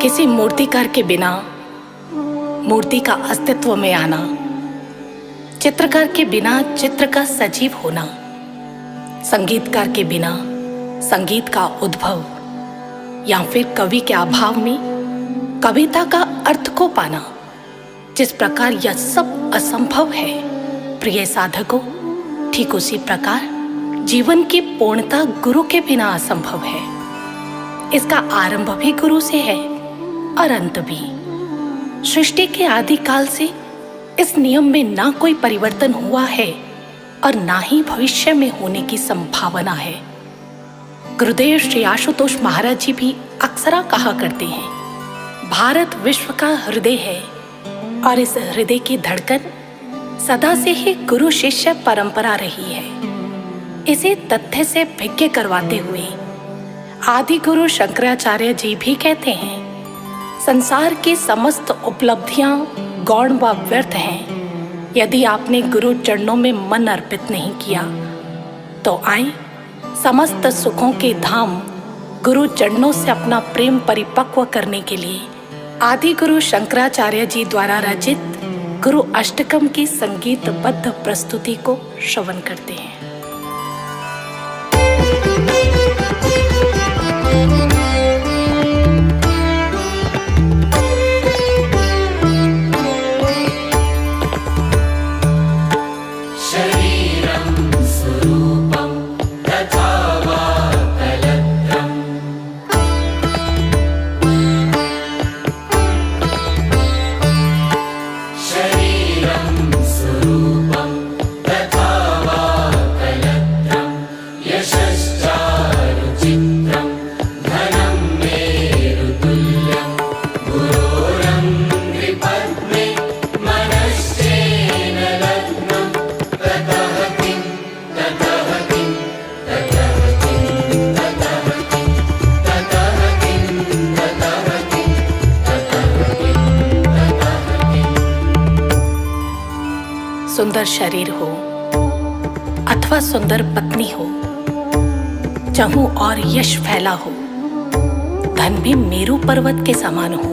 किसी मूर्तिकार के बिना मूर्ति का अस्तित्व में आना, चित्रकार के बिना चित्र का सजीव होना, संगीतकार के बिना संगीत का उद्भव, या फिर कवि के अभाव में कविता का अर्थ को पाना। जिस प्रकार यह सब असंभव है प्रिय साधकों, ठीक उसी प्रकार जीवन की पूर्णता गुरु के बिना असंभव है। इसका आरंभ भी गुरु से है और अंत भी। सृष्टि के आदि काल से इस नियम में ना कोई परिवर्तन हुआ है और ना ही भविष्य में होने की संभावना है। गुरुदेव श्री आशुतोष महाराज जी भी अक्सर कहा करते हैं, भारत विश्व का हृदय है और इस हृदय की धड़कन सदा से ही गुरु शिष्य परंपरा रही है। इसे तथ्य से भिज्ञ करवाते हुए आदि गुरु शंकराचार्य जी भी कहते हैं, संसार की समस्त उपलब्धियां गौण व व्यर्थ हैं यदि आपने गुरु चरणों में मन अर्पित नहीं किया। तो आए समस्त सुखों के धाम गुरु चरणों से अपना प्रेम परिपक्व करने के लिए आदि गुरु शंकराचार्य जी द्वारा रचित गुरु अष्टकम की संगीतबद्ध प्रस्तुति को श्रवण करते हैं। सुंदर शरीर हो अथवा सुंदर पत्नी हो, चहु और यश फैला हो, धन भी मेरू पर्वत के समान हो,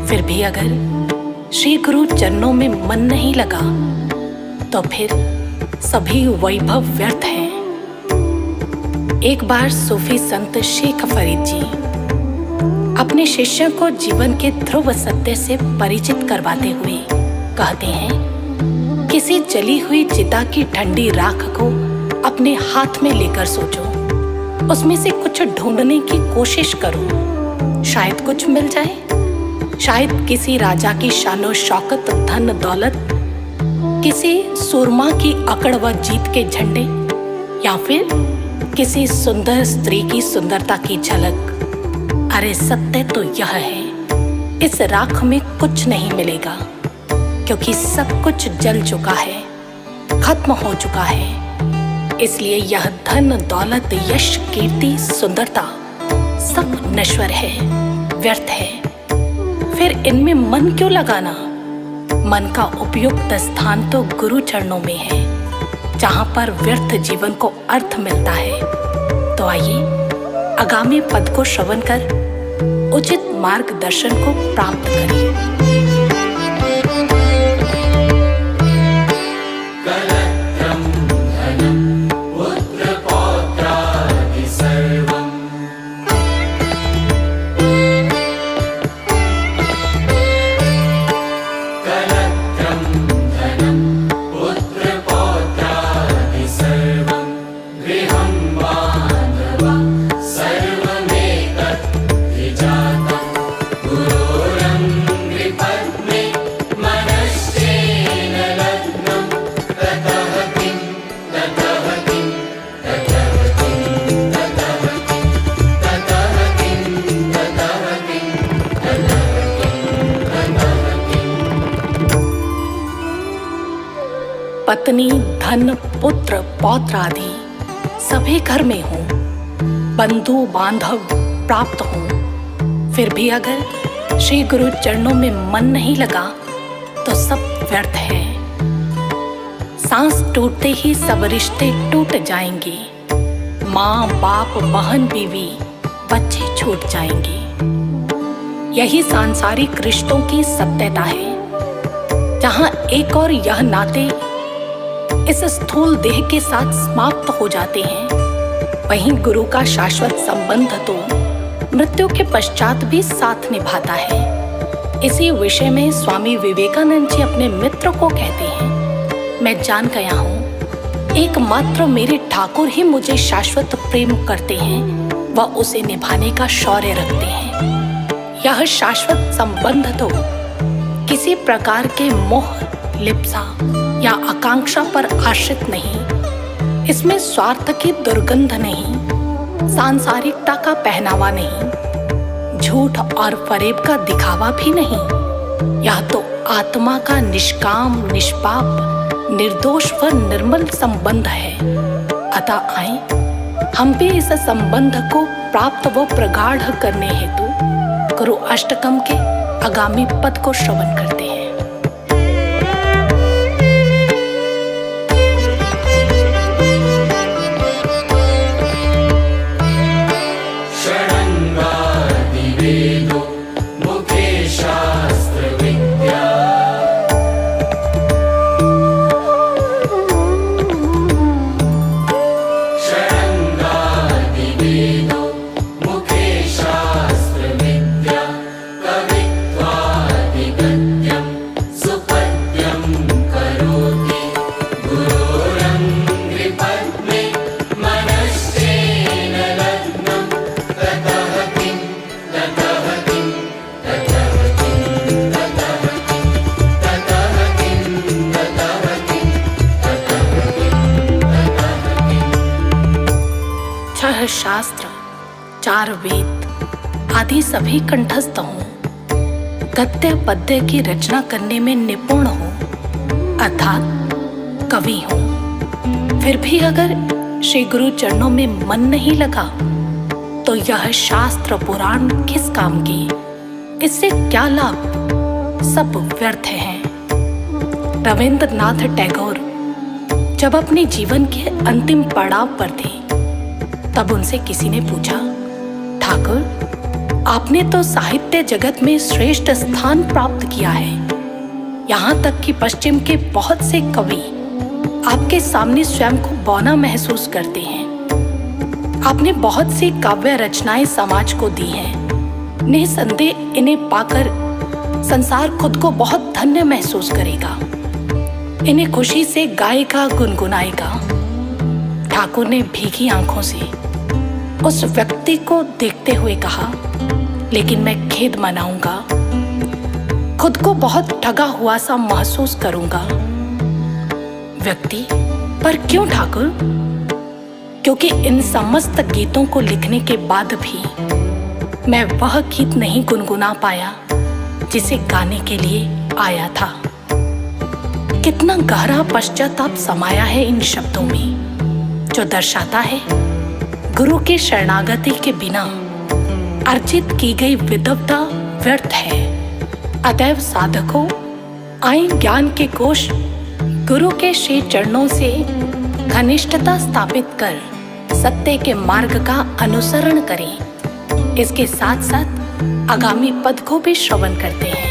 फिर भी अगर श्री गुरु चरणों में मन नहीं लगा तो फिर सभी वैभव व्यर्थ हैं। एक बार सूफी संत शेख फरीद जी अपने शिष्यों को जीवन के ध्रुव सत्य से परिचित करवाते हुए कहते हैं, किसी जली हुई चिता की ठंडी राख को अपने हाथ में लेकर सोचो, उसमें से कुछ ढूंढने की कोशिश करो, शायद कुछ मिल जाए। शायद किसी राजा की शानो शौकत, धन दौलत, किसी सूरमा की अकड़ व जीत के झंडे, या फिर किसी सुंदर स्त्री की सुंदरता की झलक। अरे सत्य तो यह है, इस राख में कुछ नहीं मिलेगा, क्योंकि सब कुछ जल चुका है, खत्म हो चुका है। इसलिए यह धन दौलत, यश, कीर्ति, सुंदरता सब नश्वर है, व्यर्थ है। फिर इनमें मन क्यों लगाना? मन का उपयुक्त स्थान तो गुरु चरणों में है, जहां पर व्यर्थ जीवन को अर्थ मिलता है। तो आइए आगामी पद को श्रवण कर उचित मार्गदर्शन को प्राप्त करें। पत्नी, धन, पुत्र, पौत्र आदि सभी घर में हो, बंधु बांधव प्राप्त हो, फिर भी अगर श्री गुरु चरणों में मन नहीं लगा तो सब व्यर्थ है। सांस टूटते ही सब रिश्ते टूट जाएंगे, माँ बाप बहन बीवी बच्चे छूट जाएंगे। यही सांसारिक रिश्तों की सत्यता है, जहां एक और यह नाते इस स्थूल देह के साथ समाप्त हो जाते हैं, वहीं गुरु का शाश्वत संबंध तो मृत्यु के पश्चात भी साथ निभाता है। इसी विषय में स्वामी विवेकानंद जी अपने मित्र को कहते हैं, मैं जान गया हूँ एकमात्र मेरे ठाकुर ही मुझे शाश्वत प्रेम करते हैं व उसे निभाने का शौर्य रखते हैं। यह शाश्वत संबंध तो किसी प्रकार के मोह, लिप्सा या आकांक्षा पर आश्रित नहीं, इसमें स्वार्थ की दुर्गंध नहीं, सांसारिकता का पहनावा नहीं, झूठ और फरेब का दिखावा भी नहीं। यह तो आत्मा का निष्काम, निष्पाप, निर्दोष व निर्मल संबंध है। अतः आए हम भी इस संबंध को प्राप्त व प्रगाढ़ करने हेतु गुरु अष्टकम के आगामी पद को श्रवण करते हैं। शास्त्र, 4 वेद आदि सभी कंठस्थ हूँ, गद्य पद्य की रचना करने में निपुण हूँ, अर्थात कवि हूँ। फिर भी अगर श्री गुरु चरणों में मन नहीं लगा तो यह शास्त्र पुराण किस काम की, इससे क्या लाभ, सब व्यर्थ हैं। रविंद्रनाथ टैगोर जब अपने जीवन के अंतिम पड़ाव पर थे, तब उनसे किसी ने पूछा, ठाकुर आपने तो साहित्य जगत में श्रेष्ठ स्थान प्राप्त किया है, यहाँ तक कि पश्चिम के बहुत से कवि आपके सामने स्वयं को बौना महसूस करते हैं। आपने बहुत सी काव्य रचनाएं समाज को दी हैं, निसंदेह इन्हें पाकर संसार खुद को बहुत धन्य महसूस करेगा, इन्हें खुशी से गाएगा, गुनगुनाएगा। ठाकुर ने भीगी आंखों से उस व्यक्ति को देखते हुए कहा, लेकिन मैं खेद मनाऊंगा, खुद को बहुत ठगा हुआ सा महसूस करूंगा। व्यक्ति, पर क्यों ठाकुर? क्योंकि इन समस्त गीतों को लिखने के बाद भी मैं वह गीत नहीं गुनगुना पाया जिसे गाने के लिए आया था। कितना गहरा पश्चाताप समाया है इन शब्दों में, जो दर्शाता है गुरु के शरणागति के बिना अर्जित की गई विद्वता व्यर्थ है। अतएव साधकों, आए ज्ञान के कोश गुरु के श्री चरणों से घनिष्ठता स्थापित कर सत्य के मार्ग का अनुसरण करें। इसके साथ साथ आगामी पद को भी श्रवण करते हैं।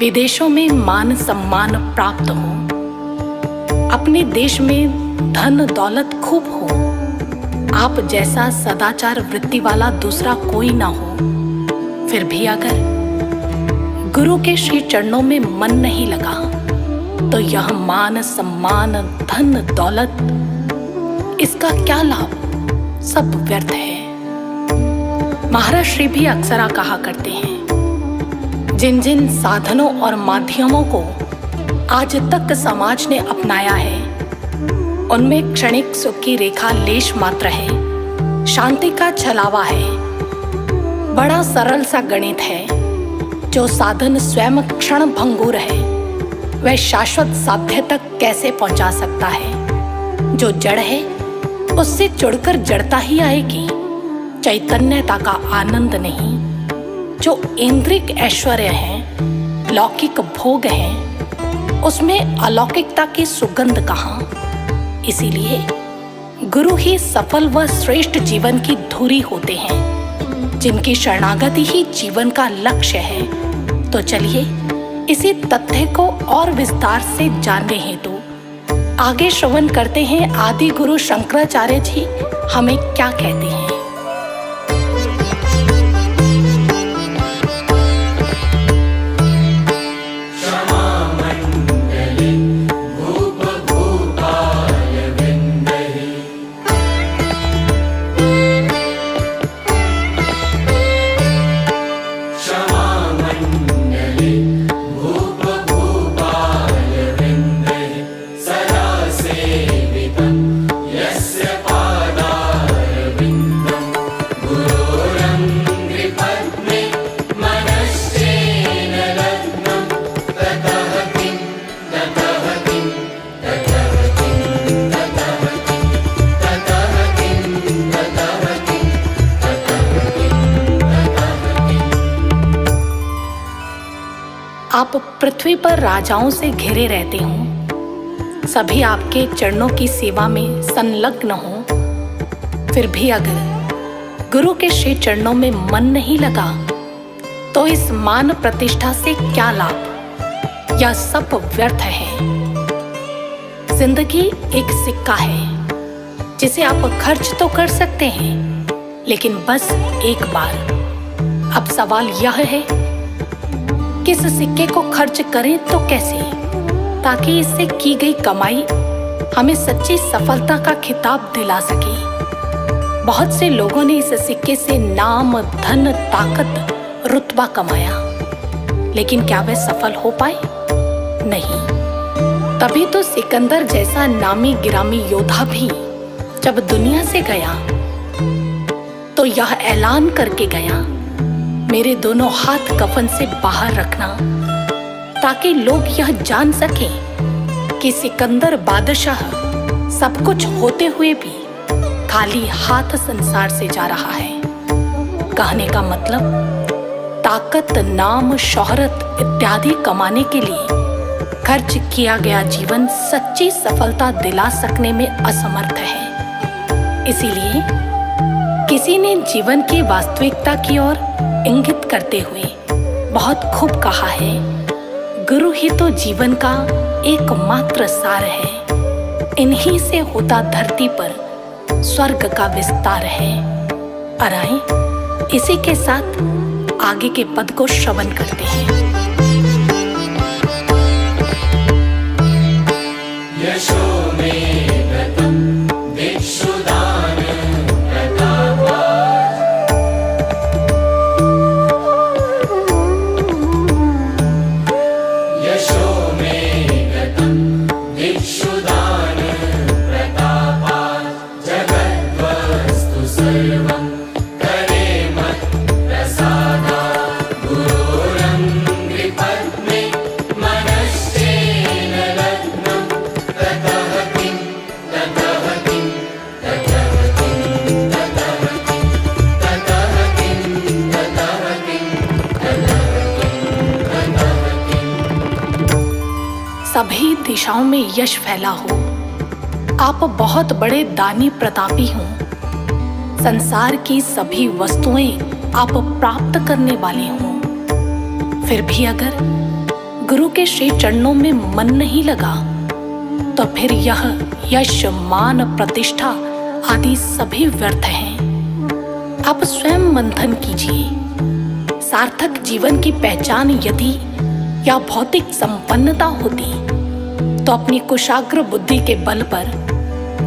विदेशों में मान सम्मान प्राप्त हो, अपने देश में धन दौलत खूब हो, आप जैसा सदाचार वृत्ति वाला दूसरा कोई ना हो, फिर भी अगर गुरु के श्री चरणों में मन नहीं लगा तो यह मान सम्मान धन दौलत, इसका क्या लाभ, सब व्यर्थ है। महाराज श्री भी अक्सर कहा करते हैं, जिन जिन साधनों और माध्यमों को आज तक समाज ने अपनाया है उनमें क्षणिक सुख की रेखा लेश मात्र है, शांति का छलावा है। बड़ा सरल सा गणित है, जो साधन स्वयं क्षण भंगुर है वह शाश्वत साध्य तक कैसे पहुंचा सकता है। जो जड़ है उससे जुड़कर जड़ता ही आएगी, चैतन्यता का आनंद नहीं। जो इंद्रिक ऐश्वर्य है, लौकिक भोग है, उसमें अलौकिकता की सुगंध कहाँ। इसीलिए गुरु ही सफल व श्रेष्ठ जीवन की धुरी होते हैं, जिनकी शरणागति ही जीवन का लक्ष्य है। तो चलिए इसी तथ्य को और विस्तार से जानने हेतु आगे श्रवण करते हैं आदि गुरु शंकराचार्य जी हमें क्या कहते हैं। आप पृथ्वी पर राजाओं से घिरे रहते हो, सभी आपके चरणों की सेवा में संलग्न हो, फिर भी अगर गुरु के श्री चरणों में मन नहीं लगा तो इस मान प्रतिष्ठा से क्या लाभ। यह सब व्यर्थ है। जिंदगी एक सिक्का है जिसे आप खर्च तो कर सकते हैं, लेकिन बस एक बार। अब सवाल यह है, किस सिक्के को खर्च करें तो कैसे, ताकि इससे की गई कमाई हमें सच्ची सफलता का खिताब दिला सके। बहुत से लोगों ने इस सिक्के से नाम, धन, ताकत, रुतबा कमाया, लेकिन क्या वे सफल हो पाए? नहीं। तभी तो सिकंदर जैसा नामी गिरामी योद्धा भी जब दुनिया से गया तो यह ऐलान करके गया, मेरे दोनों हाथ कफन से बाहर रखना, ताकि लोग यह जान सकें कि सिकंदर बादशाह सब कुछ होते हुए भी खाली हाथ संसार से जा रहा है। कहने का मतलब, ताकत, नाम, शोहरत इत्यादि कमाने के लिए खर्च किया गया जीवन सच्ची सफलता दिला सकने में असमर्थ है। इसीलिए किसी ने जीवन की वास्तविकता की ओर इंगित करते हुए बहुत खूब कहा है, गुरु ही तो जीवन का एकमात्र सार है, इन्हीं से होता धरती पर स्वर्ग का विस्तार है। और आइए इसी के साथ आगे के पद को श्रवण करते हैं। यशो में गतम दिक्षुदान प्रतापात्, यशो में गतम दिक्षुदान प्रतापात्, जगद्वस्तु सर्वं करेमत् प्रसादात्, गुरोरङ्घ्रिपद्मे मनश्चेन लग्नं, ततः किं ततः किं ततः किं ततः किं ततः किं ततः किं ततः किं। सभी दिशाओं में यश फैला हो, आप बहुत बड़े दानी प्रतापी हो, संसार की सभी वस्तुएं आप प्राप्त करने वाले हो, फिर भी अगर गुरु के श्री चरणों में मन नहीं लगा तो फिर यह यश, मान, प्रतिष्ठा आदि सभी व्यर्थ हैं। आप स्वयं मंथन कीजिए। सार्थक जीवन की पहचान यदि या भौतिक संपन्नता होती तो अपनी कुशाग्र बुद्धि के बल पर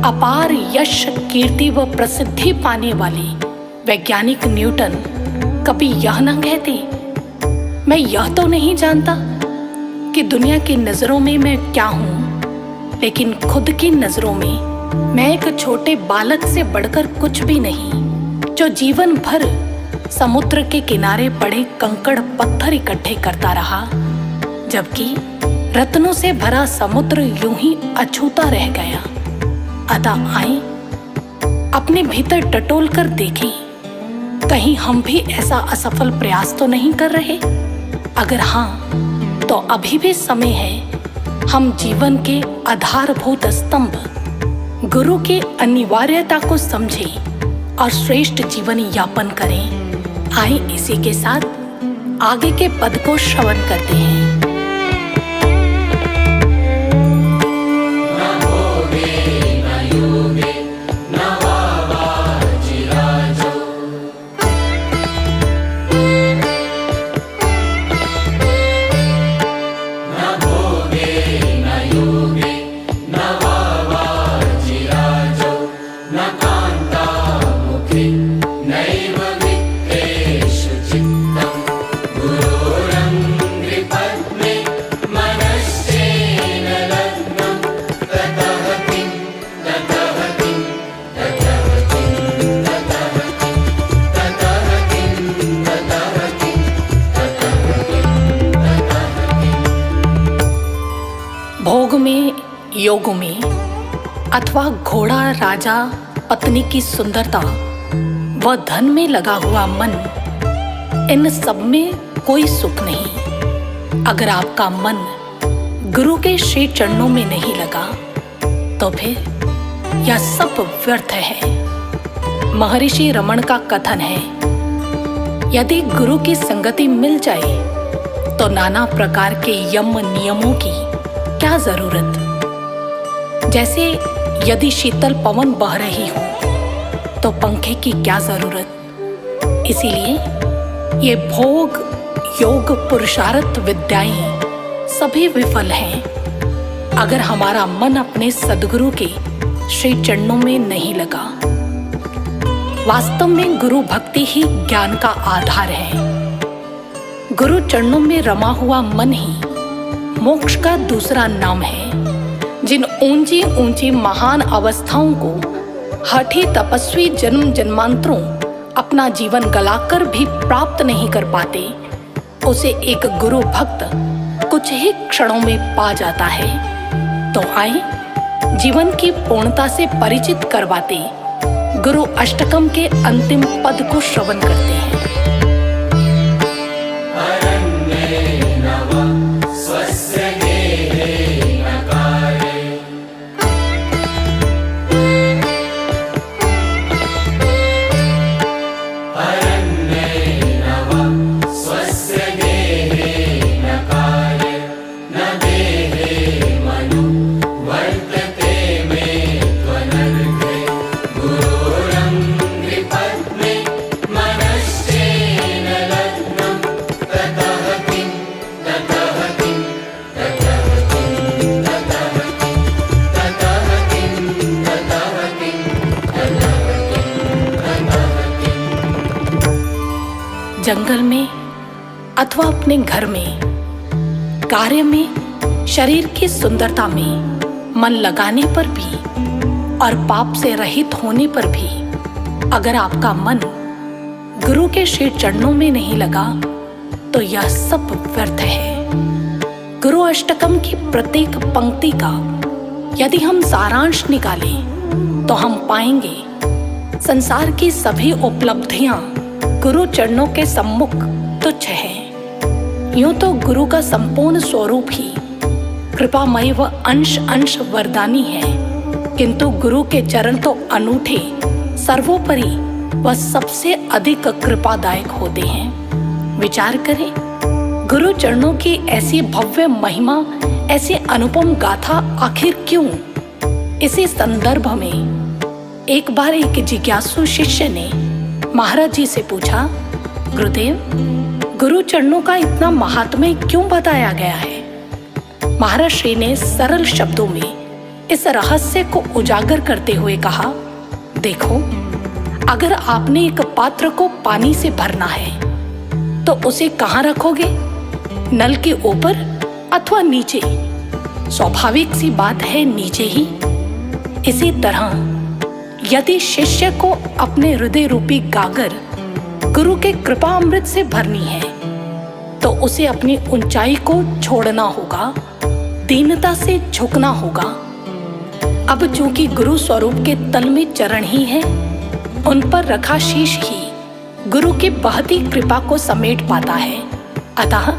अपार यश, कीर्ति व प्रसिद्धि पाने वाली वैज्ञानिक न्यूटन कभी यह न कहते, मैं यह तो नहीं जानता कि दुनिया की नजरों में मैं क्या हूं, लेकिन खुद की नजरों में मैं एक छोटे बालक से बढ़कर कुछ भी नहीं, जो जीवन भर समुद्र के किनारे पड़े कंकड़ पत्थर इकट्ठे करता रहा, जबकि रत्नों से भरा समुद्र यूं ही अछूता रह गया। अतः आए अपने भीतर टटोल कर देखें, कहीं हम भी ऐसा असफल प्रयास तो नहीं कर रहे। अगर हाँ, तो अभी भी समय है हम जीवन के आधारभूत स्तंभ गुरु की अनिवार्यता को समझें और श्रेष्ठ जीवन यापन करें। आए इसी के साथ आगे के पद को श्रवण करते हैं। भोग में, योग में अथवा घोड़ा, राजा, पत्नी की सुंदरता व धन में लगा हुआ मन, इन सब में कोई सुख नहीं। अगर आपका मन गुरु के श्री चरणों में नहीं लगा तो फिर यह सब व्यर्थ है। महर्षि रमण का कथन है, यदि गुरु की संगति मिल जाए तो नाना प्रकार के यम नियमों की क्या जरूरत। जैसे यदि शीतल पवन बह रही हो तो पंखे की क्या जरूरत। इसीलिए ये भोग, योग, पुरुषार्थ विद्याएं सभी विफल हैं अगर हमारा मन अपने सद्गुरु के श्री चरणों में नहीं लगा। वास्तव में गुरु भक्ति ही ज्ञान का आधार है। गुरु चरणों में रमा हुआ मन ही मोक्ष का दूसरा नाम है। जिन ऊंची ऊंची महान अवस्थाओं को हठी तपस्वी जन्म जन्मांतरों अपना जीवन गलाकर भी प्राप्त नहीं कर पाते, उसे एक गुरु भक्त कुछ ही क्षणों में पा जाता है। तो आए जीवन की पूर्णता से परिचित करवाते गुरु अष्टकम के अंतिम पद को श्रवण करते हैं। जंगल में अथवा अपने घर में, कार्य में, शरीर की सुंदरता में मन लगाने पर भी और पाप से रहित होने पर भी अगर आपका मन गुरु के श्री चरणों में नहीं लगा तो यह सब व्यर्थ है। गुरु अष्टकम की प्रत्येक पंक्ति का यदि हम सारांश निकालें तो हम पाएंगे संसार की सभी उपलब्धियां गुरु चरणों के सम्मुख तुच्छ है। यूं तो गुरु का संपूर्ण स्वरूप ही कृपामय व अंश अंश वरदानी है, किंतु गुरु के चरण तो अनूठे, सर्वोपरि व सबसे अधिक कृपादायक होते हैं। विचार करें, गुरु चरणों की ऐसी भव्य महिमा, ऐसी अनुपम गाथा आखिर क्यों? इसी संदर्भ में एक बार एक जिज्ञासु शिष्य ने महाराज जी से पूछा, गुरुदेव, गुरु चरणों का इतना महात्म्य क्यों बताया गया है? महाराज श्री ने सरल शब्दों में इस रहस्य को उजागर करते हुए कहा, देखो, अगर आपने एक पात्र को पानी से भरना है तो उसे कहाँ रखोगे? नल के ऊपर अथवा नीचे? स्वाभाविक सी बात है, नीचे ही। इसी तरह यदि शिष्य को अपने हृदय रूपी गागर गुरु के कृपा अमृत से भरनी है तो उसे अपनी ऊंचाई को छोड़ना होगा, दीनता से झुकना होगा। अब चूंकि गुरु स्वरूप के तल में चरण ही है, उन पर रखा शीश ही गुरु की बहती कृपा को समेट पाता है। अतः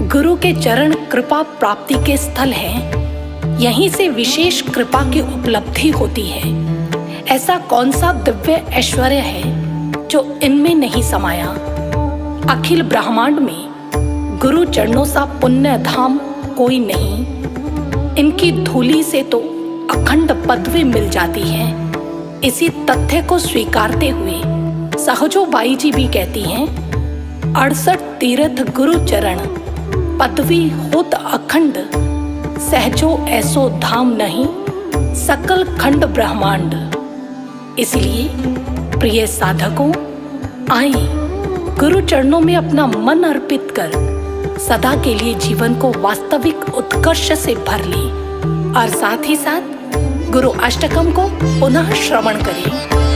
गुरु के चरण कृपा प्राप्ति के स्थल हैं। यहीं से विशेष कृपा की उपलब्धि होती है। ऐसा कौन सा दिव्य ऐश्वर्य है जो इनमें नहीं समाया? अखिल ब्रह्मांड में गुरु चरणों सा पुण्य धाम कोई नहीं। इनकी धूली से तो अखंड पदवी मिल जाती है। इसी तथ्य को स्वीकारते हुए सहजो बाई जी भी कहती हैं, 68 तीर्थ गुरु चरण पदवी होत अखंड, सहजो ऐसो धाम नहीं सकल खंड ब्रह्मांड। इसलिए प्रिय साधकों, आए गुरु चरणों में अपना मन अर्पित कर सदा के लिए जीवन को वास्तविक उत्कर्ष से भर ले और साथ ही साथ गुरु अष्टकम को पुनः श्रवण करें।